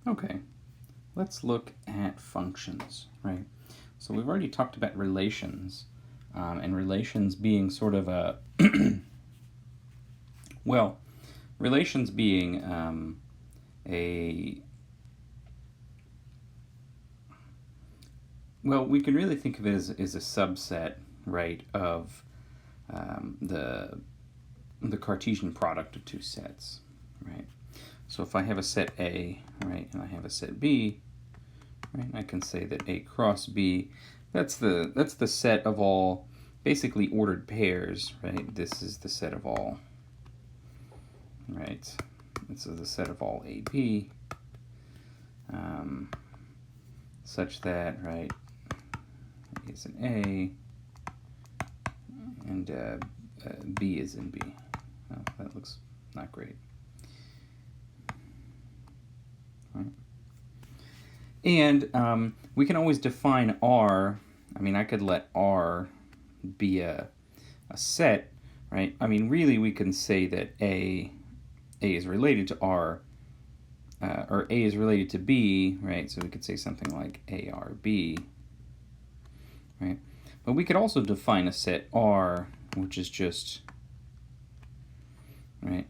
Okay, let's look at functions, right? So we've already talked about relations, and relations being sort of a, well, relations being well, we can really think of it as a subset, right, of the Cartesian product of two sets, right? So if I have a set A, right, and I have a set B, right, I can say that A cross B, that's the set of all basically ordered pairs, right? This is the set of all, right? This is the set of all AB, such that, right, A is in A, and B is in B. Oh, that looks not great. Right. And we can always define R. I mean, I could let R be a set, right? I mean, really, we can say that A is related to R, or A is related to B, right? So we could say something like ARB, right? But we could also define a set R, which is just, right?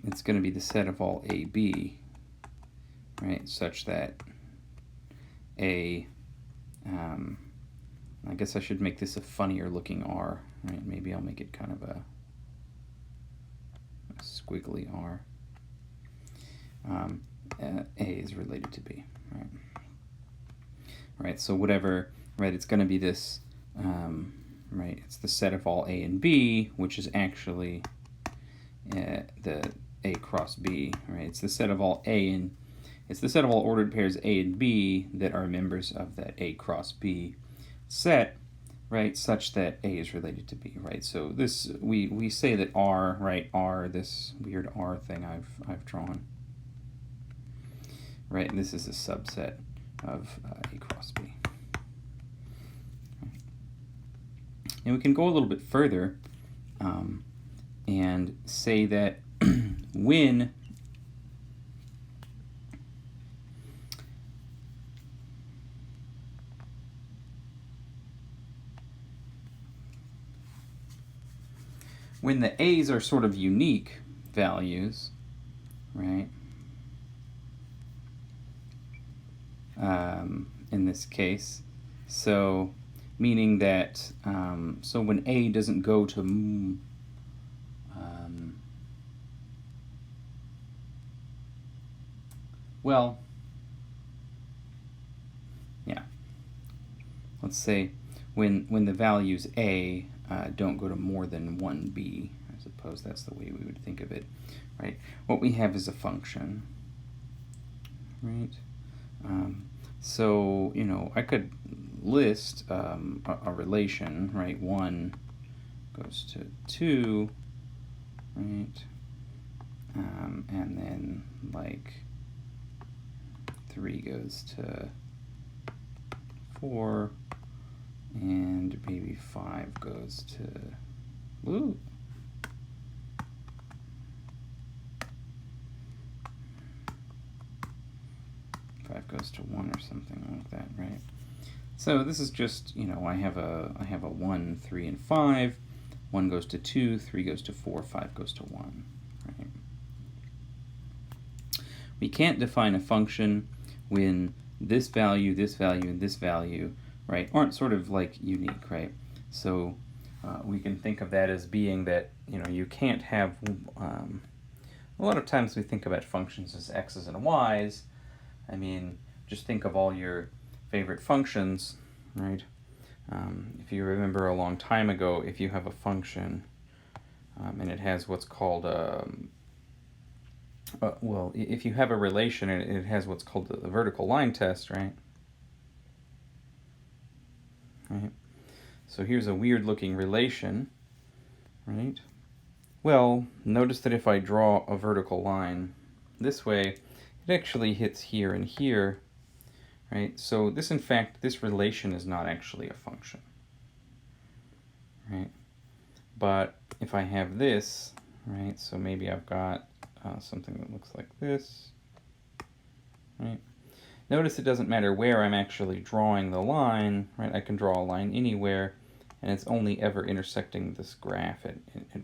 It's going to be the set of all AB, right? Such that A, I guess I should make this a funnier looking R, right? Maybe I'll make it kind of a squiggly R. A is related to B, right? Right, so whatever, right, it's going to be this, right, it's the set of all A and B, which is actually the A cross B, right? It's the set of all it's the set of all ordered pairs A and B that are members of that A cross B set, right, such that A is related to B, right? So this, we say that R, right, R, this weird R thing I've drawn, right, and this is a subset of A cross B. And we can go a little bit further and say that when the A's are sort of unique values, right, in this case, so meaning that, so when A doesn't go to, well, yeah, let's say when the values A don't go to more than 1B, I suppose that's the way we would think of it, right? What we have is a function, right? So, you know, I could list a relation, right? 1 goes to 2, right? And then, like, 3 goes to 4, and maybe 5 goes to, ooh, 5 goes to 1 or something like that, right? So this is just, you know, I have a 1, 3, and 5. 1 goes to 2, 3 goes to 4, 5 goes to 1, right? We can't define a function when this value, and this value, right, aren't sort of like unique, right? So we can think of that as being that, you know, you can't have, a lot of times we think about functions as x's and y's. I mean, just think of all your favorite functions, right? If you remember a long time ago, if you have a function and it has what's called well, if you have a relation and it has what's called the vertical line test, right? Right. So here's a weird looking relation, right? Well, notice that if I draw a vertical line this way, it actually hits here and here, right? So this, in fact, this relation is not actually a function, right? But if I have this, right, so maybe I've got something that looks like this, right? Notice it doesn't matter where I'm actually drawing the line, right? I can draw a line anywhere, and it's only ever intersecting this graph at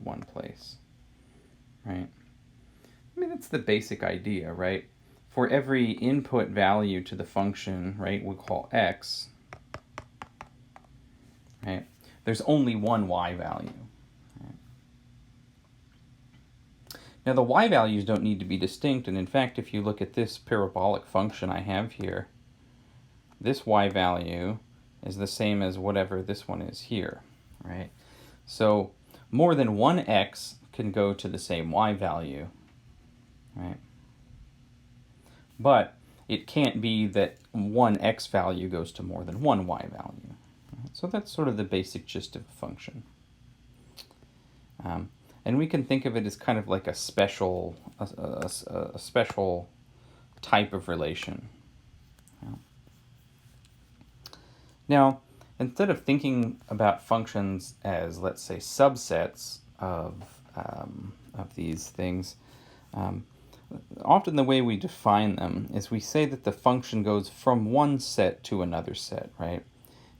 one place, right? I mean, that's the basic idea, right? For every input value to the function, right, we'll call x, right? There's only one y value. Right? Now, the y values don't need to be distinct, and in fact, if you look at this parabolic function I have here, this y value is the same as whatever this one is here, right? So more than one x can go to the same y value, right? But it can't be that one x value goes to more than one y value. Right? So that's sort of the basic gist of a function. And we can think of it as kind of like a special type of relation. Now, instead of thinking about functions as, let's say, subsets of these things, often the way we define them is we say that the function goes from one set to another set, right?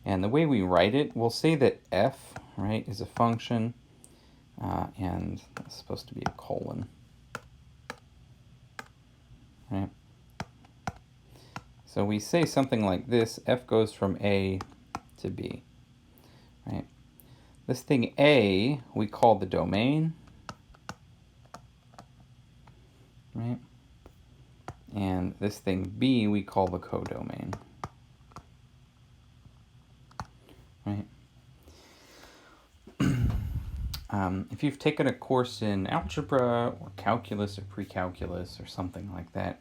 And the way we write it, we'll say that f, right, is a function, and that's supposed to be a colon, right? So we say something like this: f goes from A to B, right? This thing A we call the domain, right? And this thing B we call the codomain, right? If you've taken a course in algebra or calculus or pre-calculus or something like that,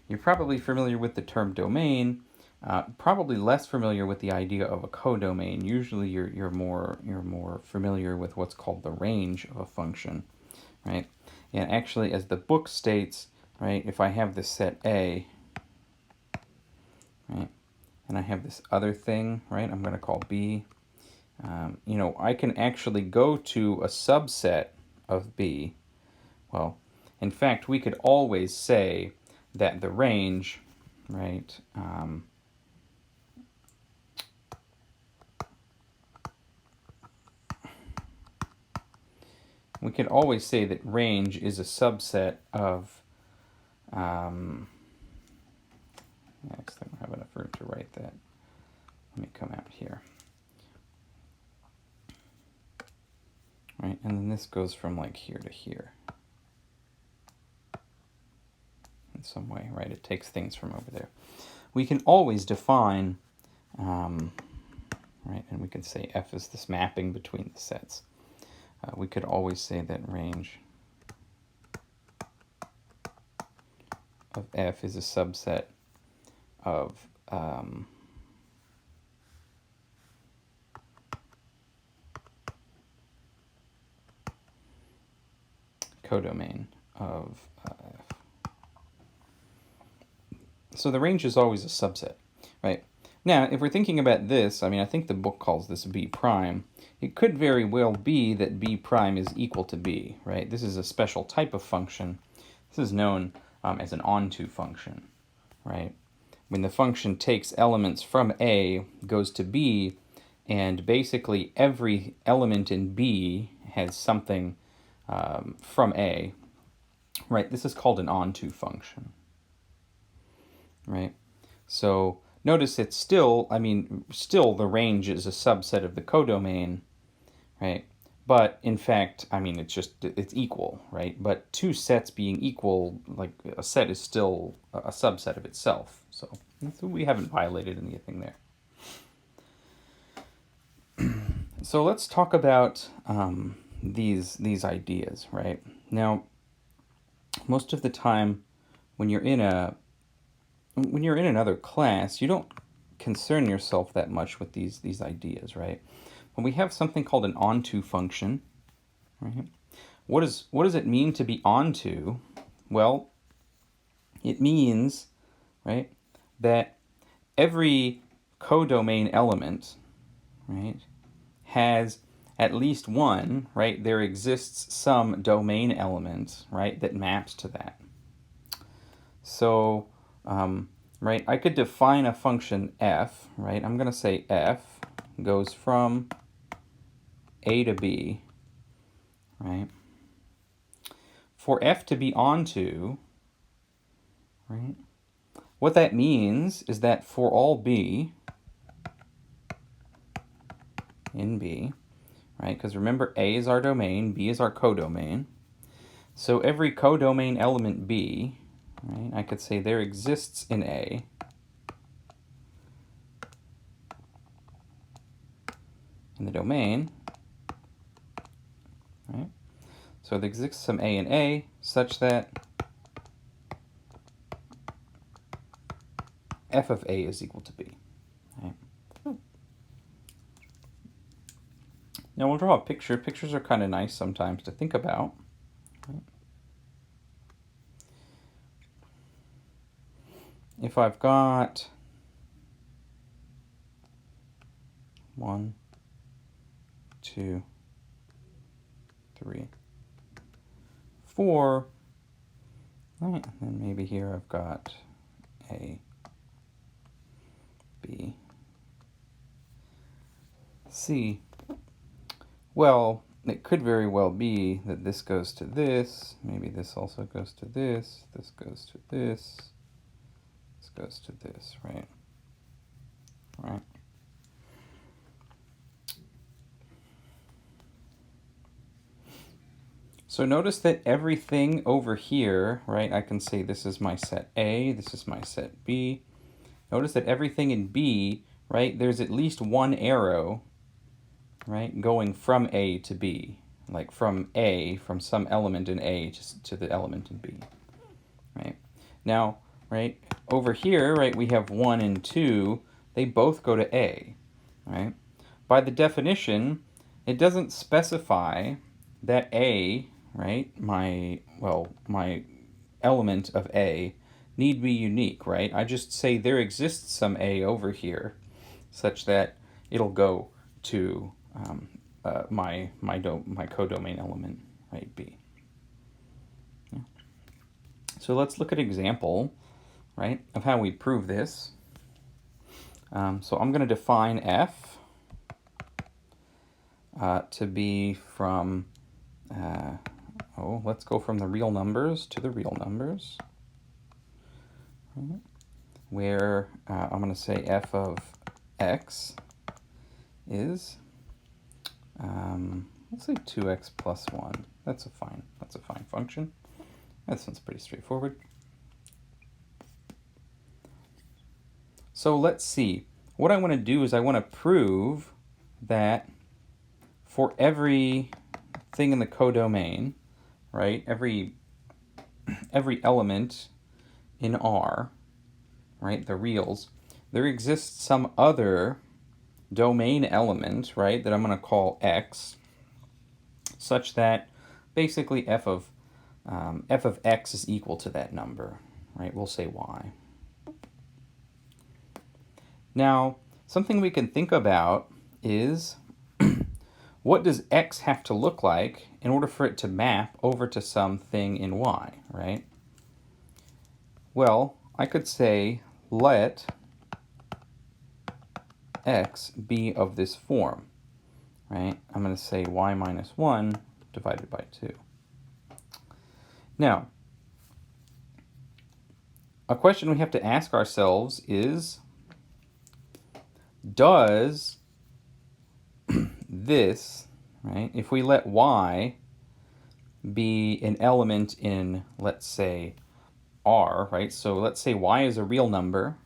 you're probably familiar with the term domain, probably less familiar with the idea of a codomain. Usually you're more familiar with what's called the range of a function, right? And actually, as the book states, right, if I have this set A, right, and I have this other thing, right, I'm going to call B, I can actually go to a subset of B. Well, in fact, we could always say that the range, right, we could always say that range is a subset of, next time I have enough room to write that. Let me come out here. Right, and then this goes from like here to here. In some way, right? It takes things from over there. We can always define, right, and we can say f is this mapping between the sets. We could always say that range of f is a subset of codomain of f. So the range is always a subset, right? Now, if we're thinking about this, I think the book calls this b prime. It could very well be that b prime is equal to b, right? This is a special type of function. This is known as an onto function, right? When the function takes elements from A, goes to B, and basically every element in B has something from A, right? This is called an onto function, right? So notice it's still, still the range is a subset of the codomain, right? But in fact, it's equal, right? But two sets being equal, like a set is still a subset of itself. So we haven't violated anything there. So let's talk about these ideas, right? Now, most of the time when you're in another class, you don't concern yourself that much with these ideas, right? When we have something called an onto function, right? What does it mean to be onto? Well, it means, right, that every codomain element, right, has at least one, right? There exists some domain element, right, that maps to that. So right, I could define a function f, right? I'm going to say f goes from a to b, right? For f to be onto, right, what that means is that for all b in B, right, because remember A is our domain, B is our codomain. So every codomain element B, right, I could say there exists in A in the domain, right? So there exists some A in A such that f of A is equal to B. Right? Now we'll draw a picture. Pictures are kind of nice sometimes to think about. Right? If I've got 1, 2, 3, 4, right, and then maybe here I've got A, B, C. Well, it could very well be that this goes to this, maybe this also goes to this goes to this goes to this, right? Right. So notice that everything over here, right, I can say this is my set A, this is my set B. Notice that everything in B, right, there's at least one arrow, right, going from A to B. Like from A, from some element in A to the element in B, right? Now, right, over here, right, we have 1 and 2. They both go to A, right? By the definition, it doesn't specify that A, right, my element of A need be unique, right? I just say there exists some A over here such that it'll go to my codomain element, right, B. Yeah. So let's look at an example, right, of how we prove this. So I'm going to define f to be from, let's go from the real numbers to the real numbers, right, where I'm going to say f of x is, let's say 2x plus 1. That's a fine function. This one's pretty straightforward. So let's see. What I want to do is I want to prove that for every thing in the codomain, right, every element in R, right, the reals, there exists some other domain element, right, that I'm going to call x, such that basically f of x is equal to that number, right? We'll say y. Now, something we can think about is what does x have to look like in order for it to map over to something in y, right? Well, I could say let x be of this form, right? I'm going to say y minus 1 divided by 2. Now, a question we have to ask ourselves is, does this, right, if we let y be an element in, let's say, R, right? So let's say y is a real number,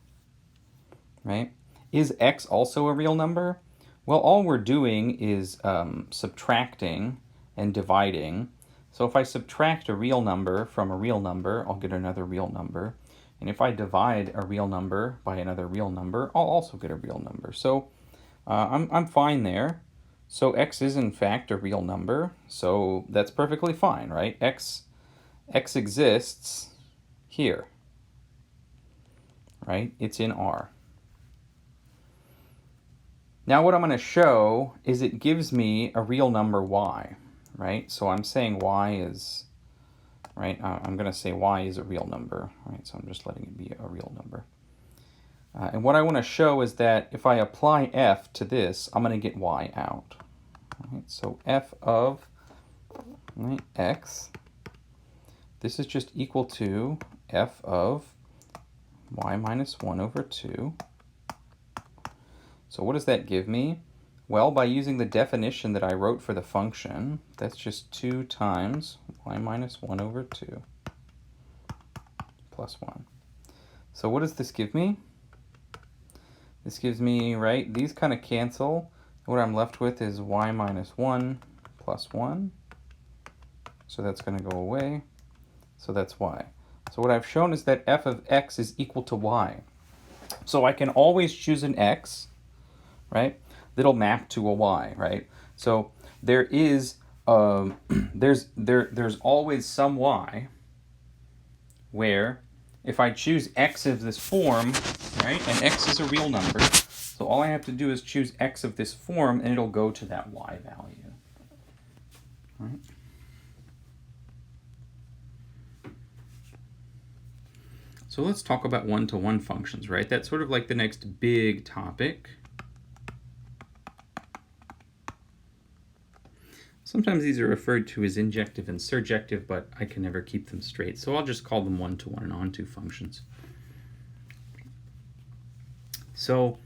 right? Is x also a real number? Well, all we're doing is subtracting and dividing. So if I subtract a real number from a real number, I'll get another real number. And if I divide a real number by another real number, I'll also get a real number. So I'm fine there. So x is in fact a real number. So that's perfectly fine, right? X exists here, right? It's in R. Now what I'm going to show is it gives me a real number y, right? So I'm saying y is, right, I'm going to say y is a real number, right? So I'm just letting it be a real number. And what I want to show is that if I apply f to this, I'm going to get y out. Right, so f of x, this is just equal to f of y minus 1 over 2. So what does that give me? Well, by using the definition that I wrote for the function, that's just 2 times y minus 1 over 2 plus 1. So what does this give me? This gives me, right, these kind of cancel. What I'm left with is y minus 1 plus 1. So that's going to go away. So that's y. So what I've shown is that f of x is equal to y. So I can always choose an x, right, that'll map to a y, right? So there is there's always some y where if I choose x of this form, right, and x is a real number, so all I have to do is choose x of this form and it'll go to that y value. All right. So let's talk about one-to-one functions, right? That's sort of like the next big topic. Sometimes these are referred to as injective and surjective, but I can never keep them straight. So I'll just call them one-to-one and onto functions. So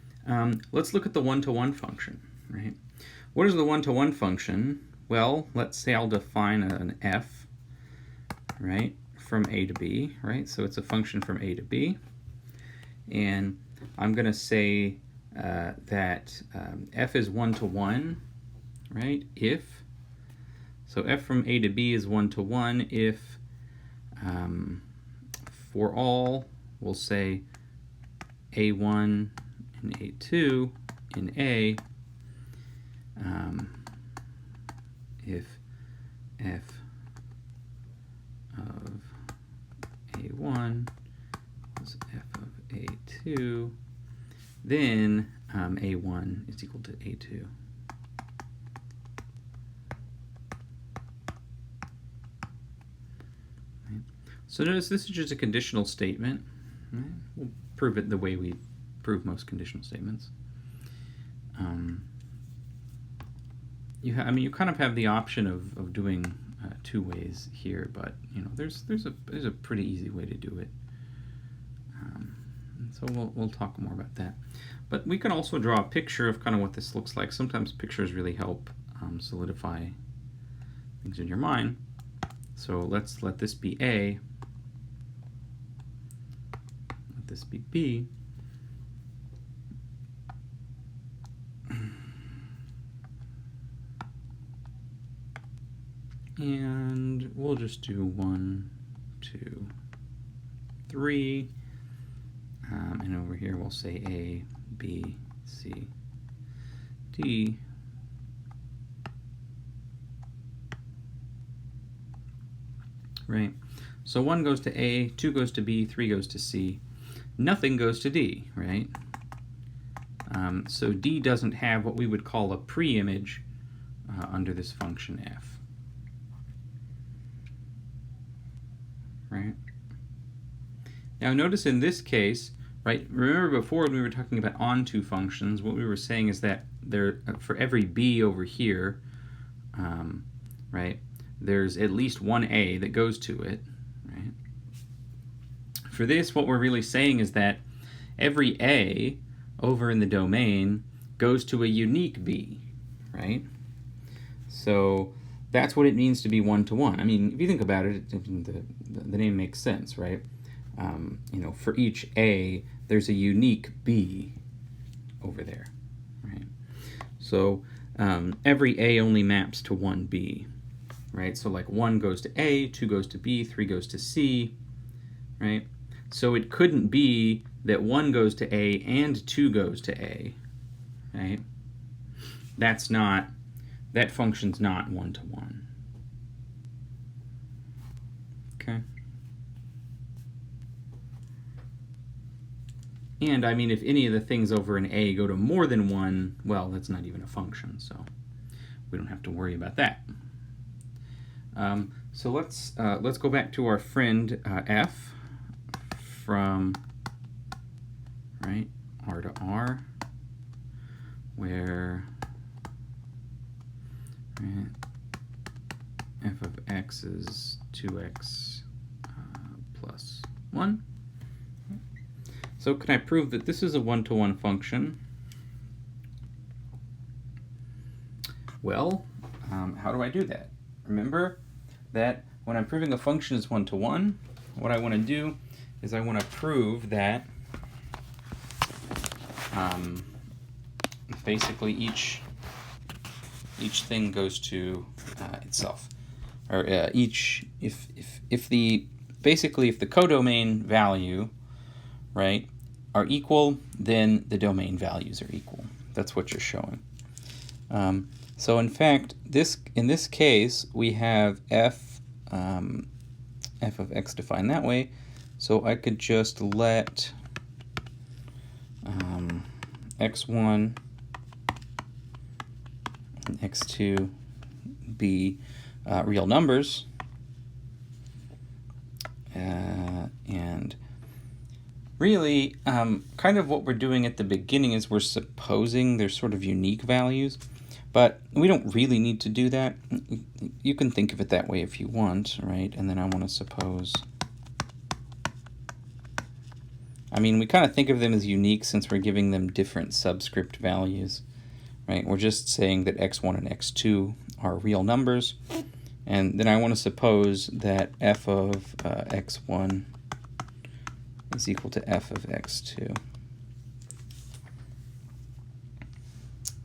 let's look at the one-to-one function, right? What is the one-to-one function? Well, let's say I'll define an f, right, from a to b, right? So it's a function from a to b. And I'm going to say that f is 1-to-1, right, if, so f from a to b is 1-to-1 if for all, we'll say a1 and a2 in a, if f of a1 is f of a2, then a1 is equal to a2. Right. So notice this is just a conditional statement. Right. We'll prove it the way we prove most conditional statements. You kind of have the option of doing two ways here, but you know there's a pretty easy way to do it. So we'll talk more about that. But we can also draw a picture of kind of what this looks like. Sometimes pictures really help solidify things in your mind. So let's let this be A. Let this be B. And we'll just do 1, 2, 3. And over here we'll say A, B, C, D. Right? So 1 goes to A, 2 goes to B, 3 goes to C. Nothing goes to D, right? So D doesn't have what we would call a pre-image under this function f. Right? Now notice in this case, right, remember before when we were talking about onto functions, what we were saying is that there, for every b over here, right, there's at least one a that goes to it, right? For this, what we're really saying is that every a over in the domain goes to a unique b, right? So that's what it means to be one-to-one. I mean, if you think about it, the name makes sense, right? You know, for each A, there's a unique B over there, right? So every A only maps to one B, right? So like 1 goes to A, 2 goes to B, 3 goes to C, right? So it couldn't be that 1 goes to A and 2 goes to A, right? That's not, that function's not one-to-one. Okay. And I mean, if any of the things over in A go to more than 1, well, that's not even a function, so we don't have to worry about that. So let's go back to our friend f from, right, R to R, where right, f of x is 2x plus 1. So can I prove that this is a one-to-one function? Well, how do I do that? Remember that when I'm proving a function is one-to-one, what I want to do is I want to prove that basically each thing goes to itself, or if the codomain value, right, are equal, then the domain values are equal. That's what you're showing. So in fact, in this case, we have f of x defined that way. So I could just let x1 and x2 be real numbers, and really, kind of what we're doing at the beginning is we're supposing they're sort of unique values, but we don't really need to do that. You can think of it that way if you want, right? And then I want to suppose, I mean, we kind of think of them as unique since we're giving them different subscript values, right? We're just saying that x1 and x2 are real numbers, and then I want to suppose that f of x1 is equal to f of x2,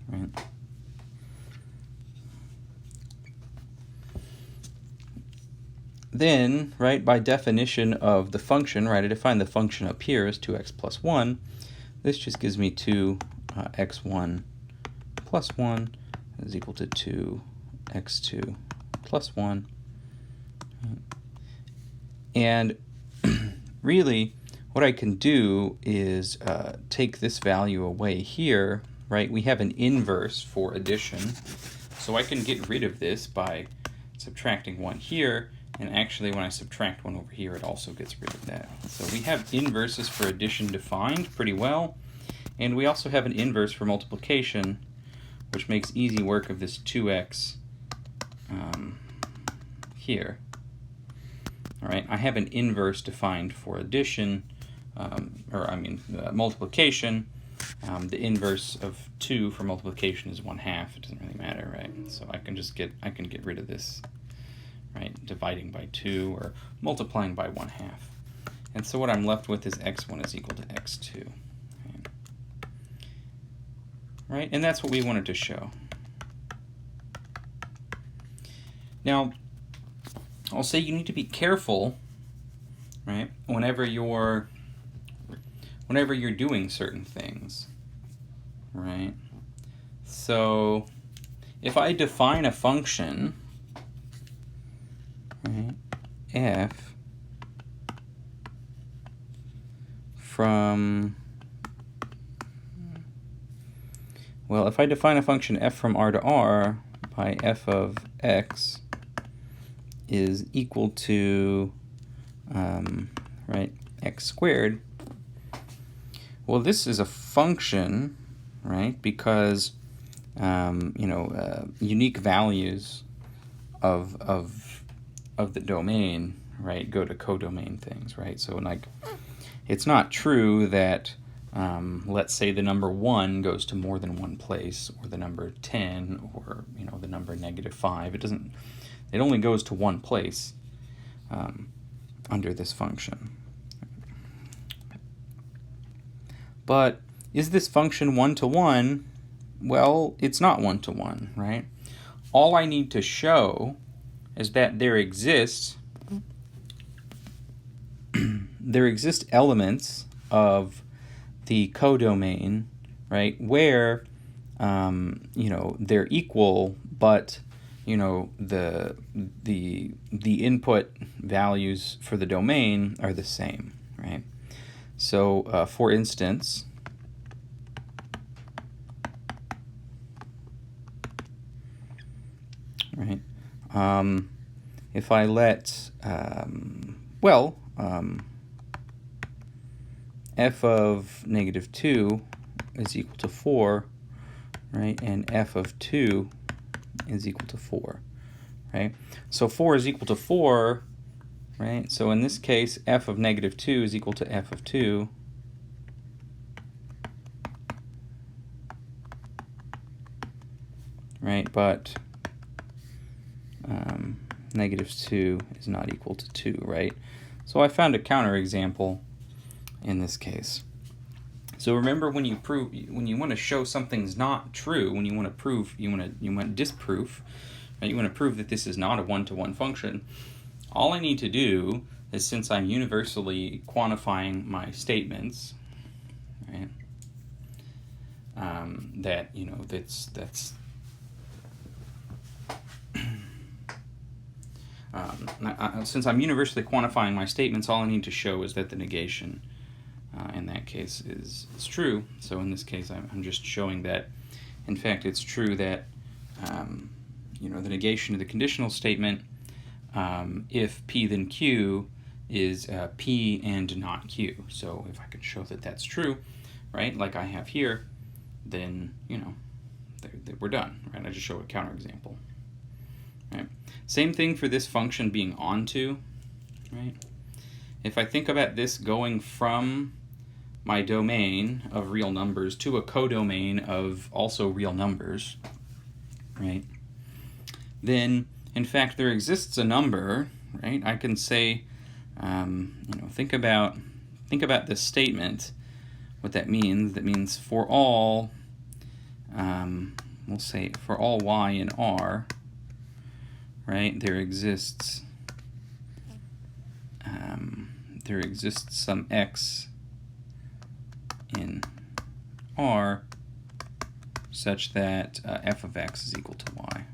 right? Then, right, by definition of the function, right, I define the function up here as 2x plus 1. This just gives me 2x1 plus 1 is equal to 2x2 plus 1. And really, what I can do is take this value away here, right? We have an inverse for addition, so I can get rid of this by subtracting 1 here, and actually when I subtract 1 over here, it also gets rid of that. So we have inverses for addition defined pretty well, and we also have an inverse for multiplication, which makes easy work of this 2x here. All right, I have an inverse defined for addition, multiplication. The inverse of 2 for multiplication is 1/2. It doesn't really matter, right? So I can get rid of this, right? Dividing by 2 or multiplying by 1/2. And so what I'm left with is x1 is equal to x2. Right? And that's what we wanted to show. Now, I'll say you need to be careful, right? Whenever you're doing certain things, right? So if I define a function, right, f from, well, if I define a function f from R to R by f of x is equal to, right, x squared, well, this is a function, right, because, unique values of the domain, right, go to codomain things, right? So, like, it's not true that, let's say the number 1 goes to more than one place, or the number 10, or, the number -5. It only goes to one place under this function. But is this function one-to-one? Well, it's not one-to-one, right? All I need to show is that there exist elements of the codomain, right, where they're equal, but the input values for the domain are the same, right? So for instance, right, if I let f of -2 is equal to 4, right, and f of 2 is equal to 4, right? So 4 is equal to 4, right? So in this case, f of negative 2 is equal to f of 2. Right, but negative 2 is not equal to 2, right? So I found a counterexample in this case. So remember, when you want to show something's not true, when you want to prove, you want disproof, right? You want to prove that this is not a one-to-one function. All I need to do is, since I'm universally quantifying my statements, right? That that's since I'm universally quantifying my statements, all I need to show is that the negation in that case is true. So in this case, I'm just showing that, in fact, it's true that the negation of the conditional statement, if P then Q, is P and not Q. So if I could show that that's true, right, like I have here, then we're done, right? I just show a counterexample. Right. Same thing for this function being onto, right? If I think about this going from my domain of real numbers to a codomain of also real numbers, right? Then, in fact, there exists a number, right? I can say, think about this statement. What that means for all, we'll say for all y in R, right, there exists some x in R such that f of x is equal to y.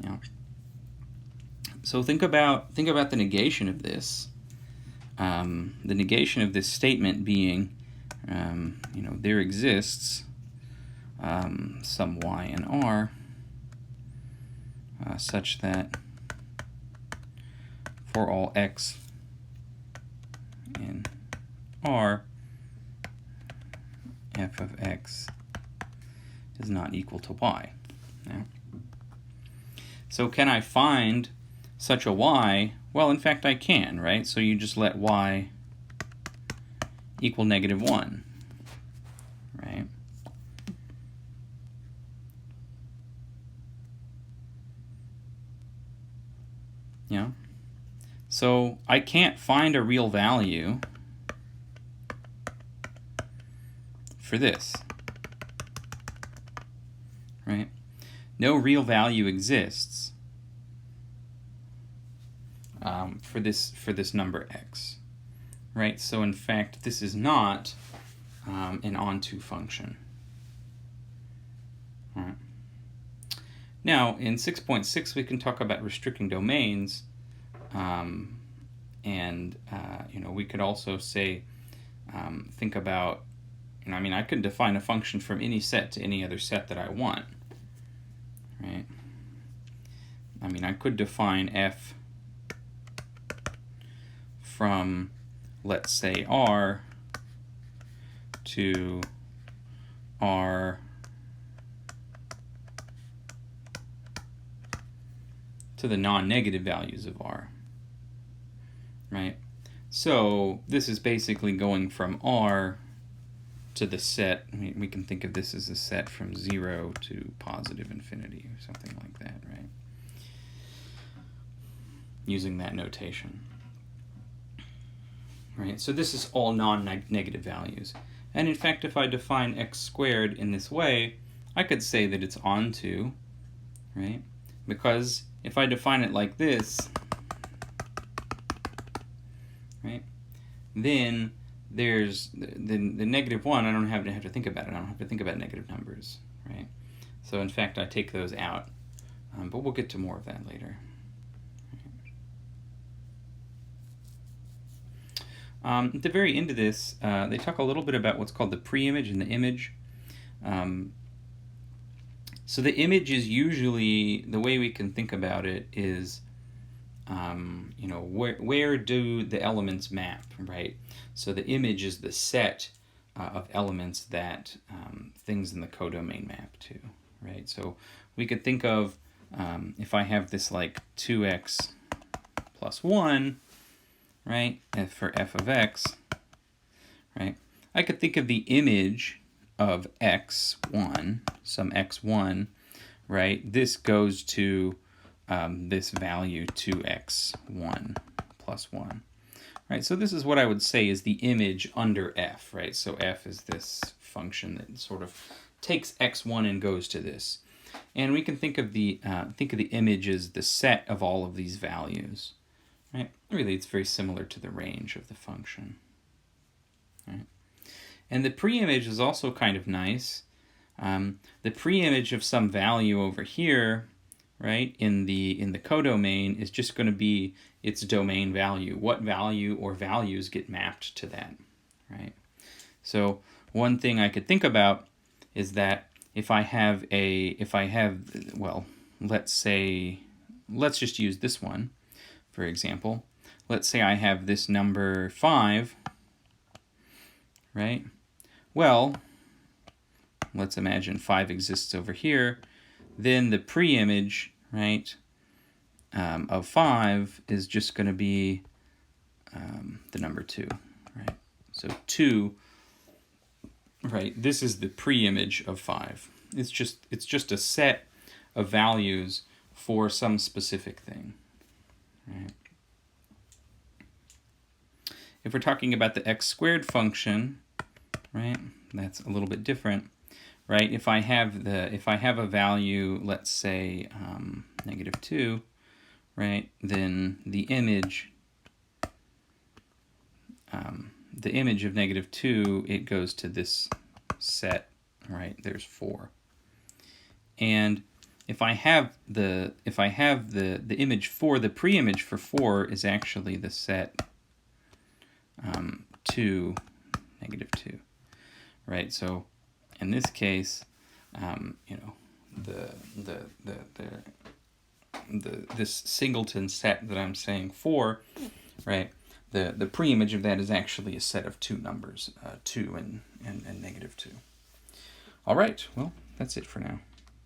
Yeah. So think about the negation of this. The negation of this statement being, there exists some y in R such that for all x in R, f of x is not equal to y. Yeah. So can I find such a y? Well, in fact, I can, right? So you just let y equal -1, right? Yeah. So I can't find a real value for this, right? No real value exists for this number x, right? So in fact, this is not an onto function. All right. Now, in 6.6, we can talk about restricting domains, we could also say, think about, I could define a function from any set to any other set that I want, right? I could define f from, let's say, R to R to the non-negative values of R, right? So this is basically going from R to the set. We can think of this as a set from 0 to positive infinity or something like that, right? Using that notation. Right, so this is all non-negative values. And in fact, if I define x squared in this way, I could say that it's onto, right? Because if I define it like this, right, then there's the -1, I don't have to think about it. I don't have to think about negative numbers, right? So in fact, I take those out. But we'll get to more of that later. At the very end of this, they talk a little bit about what's called the preimage and the image. So the image is usually, the way we can think about it is, where do the elements map, right? So the image is the set of elements that things in the codomain map to, right? So we could think of, if I have this like 2x plus 1, right, and for f of x, right, I could think of the image of x1, some x1, right? This goes to this value 2x1 plus 1. Right, so this is what I would say is the image under f, right? So f is this function that sort of takes x1 and goes to this. And we can think of the image as the set of all of these values, right? Really, it's very similar to the range of the function, right? And the preimage is also kind of nice. The preimage of some value over here, right, in the codomain is just going to be its domain value. What value or values get mapped to that, right? So one thing I could think about is that if I have, well, let's just use this one, for example. Let's say I have this number 5, right? Well, let's imagine 5 exists over here. Then the preimage, right, of 5 is just going to be the number 2, right? So 2, right, this is the preimage of 5. It's just a set of values for some specific thing, right? If we're talking about the x squared function, right, that's a little bit different, right? If I have a value, let's say -2, right, then the image of -2, it goes to this set, right? There's 4. And if I have the image for the preimage for 4 is actually the set 2, -2, right? So in this case, you know, this singleton set that I'm saying 4, right? The preimage of that is actually a set of 2 numbers, 2 and -2. All right, well, that's it for now.